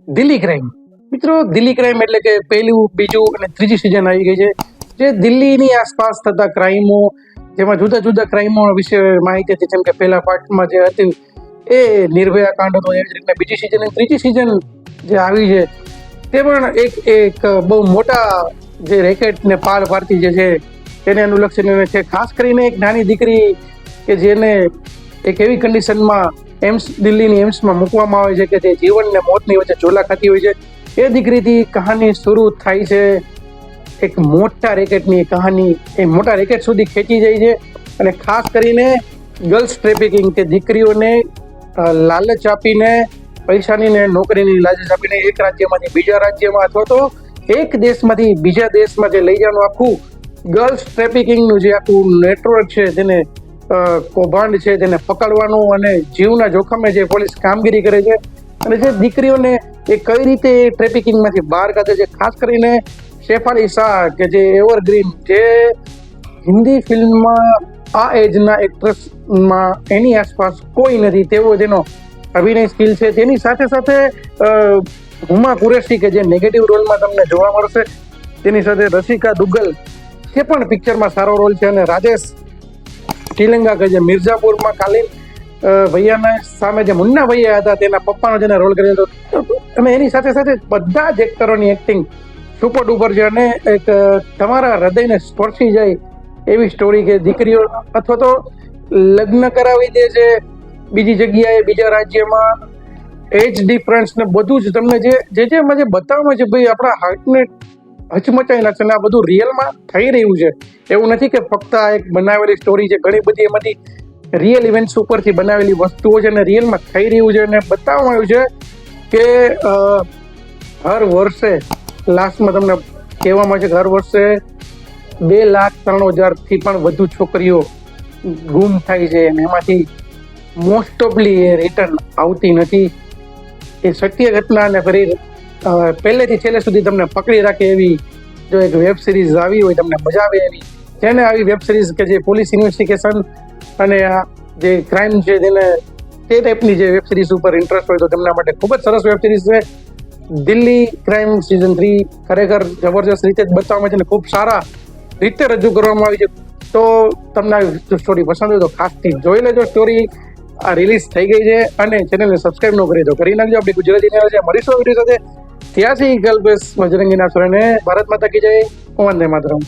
Delhi crime. મિત્રો, Delhi crime એટલે કે પહેલું, બીજું અને ત્રીજી સિઝન આવી ગઈ છે, જે દિલ્હીની આસપાસ થતા ક્રાઇમો, જેમાં જુદા જુદા ક્રાઇમો વિશે માહિતી હતી. જેમ કે પહેલા પાર્ટમાં જે હતી એ નિર્ભયા કાંડ હતો, એવી જ રીતના બીજી સિઝન અને ત્રીજી સિઝન જે આવી છે તે પણ એક બહુ મોટા જે રેકેટને પાર પાડતી જે છે તેને અનુલક્ષીને છે. ખાસ કરીને એક નાની દીકરી કે જેને એક એવી કન્ડિશનમાં દિલ્હીની એમ્સમાં મૂકવામાં આવે છે કે તે જીવન ને મોતની વચ્ચે ઝોલા ખાતી હોય છે. એ દીકરીથી કહાની શરૂ થાય છે. એક મોટા રેકેટની કહાની એ મોટા રેકેટ સુધી ખેંચી જાય છે. અને ખાસ કરીને ગર્લ્સ ટ્રેફિકિંગ, કે દીકરીઓને લાલચ આપીને, પૈસાની ને નોકરીની લાલચ આપીને એક રાજ્યમાંથી બીજા રાજ્યમાં અથવા તો એક દેશમાંથી બીજા દેશમાં જે લઈ જવાનું આખું ગર્લ્સ ટ્રેફિકિંગનું જે આખું નેટવર્ક છે, તેને કૌભાંડ છે, તેને પકડવાનું અને જીવના જોખમે જે પોલીસ કામગીરી કરે છે અને જે દીકરીઓને એ કઈ રીતે ટ્રેફિકિંગમાંથી બહાર કાઢે છે. ખાસ કરીને શેફાલી શાહ, કે જે એવરગ્રીન, જે હિન્દી ફિલ્મમાં આ એજના એક્ટ્રેસમાં એની આસપાસ કોઈ નથી તેવો જેનો અભિનય સ્કિલ છે. તેની સાથે સાથે હુમા કુરેશી, કે જે નેગેટિવ રોલમાં તમને જોવા મળશે, તેની સાથે રસિકા દુગ્ગલ, જે પણ પિક્ચરમાં સારો રોલ છે, અને રાજેશ ટીલંગા, કે જે મિર્ઝાપુરમાં કાલીન ભૈયાના સામે જે મુન્ના ભૈયા હતા તેના પપ્પાનો જેને રોલ કર્યો હતો. અને એની સાથે સાથે બધા જ એક્ટરોની એક્ટિંગ સુપર ડુપર છે. અને એક તમારા હૃદયને સ્પર્શી જાય એવી સ્ટોરી, કે દીકરીઓ અથવા તો લગ્ન કરાવી દે છે બીજી જગ્યાએ, બીજા રાજ્યમાં, એજ ડિફરન્સ ને બધું જ તમને જે બતાવવામાં છે, ભાઈ આપણા હાર્ટને હચમચાઈ નાખશે. અને આ બધું રિયલમાં થઈ રહ્યું છે. એવું નથી કે ફક્ત આ એક બનાવેલી સ્ટોરી છે. ઘણી બધી એમાંથી રિયલ ઇવેન્ટ્સ ઉપરથી બનાવેલી વસ્તુઓ છે અને રિયલમાં થઈ રહ્યું છે. અને બતાવવામાં આવ્યું છે કે હર વર્ષે લાસ્ટમાં તમને કહેવામાં આવે છે કે હર વર્ષે 2,03,000 પણ વધુ છોકરીઓ ગુમ થાય છે અને એમાંથી મોસ્ટ ઓફલી એ રિટર્ન આવતી નથી. એ સત્ય ઘટના અને ફરી પહેલેથી છેલ્લે સુધી તમને પકડી રાખે એવી જો એક વેબ સિરીઝ આવી હોય, તમને મજા આવે એવી, જેને આવી વેબ સિરીઝ કે જે પોલીસ ઇન્વેસ્ટિગેશન અને આ જે ક્રાઇમ છે તેને તે ટાઈપની જે વેબ સિરીઝ ઉપર ઇન્ટરેસ્ટ હોય તો તેમના માટે ખૂબ જ સરસ વેબ સિરીઝ છે. દિલ્હી ક્રાઇમ સિઝન 3 ખરેખર જબરજસ્ત રીતે જ બતાવવામાં છે અને ખૂબ સારા રીતે રજૂ કરવામાં આવી છે. તો તમને આ સ્ટોરી પસંદ હોય તો ખાસથી જોઈ લેજો. સ્ટોરી આ રિલીઝ થઈ ગઈ છે અને ચેનલને સબસ્ક્રાઇબ ન કરી તો કરી નાખજો. આપણી ગુજરાતી ચેનલ છે. મળીશું વિડીયો સાથે. ત્યાંથી કલ્પેશ બજરંગીના સુરને ભારત માતા કી જય. વંદે માતરમ.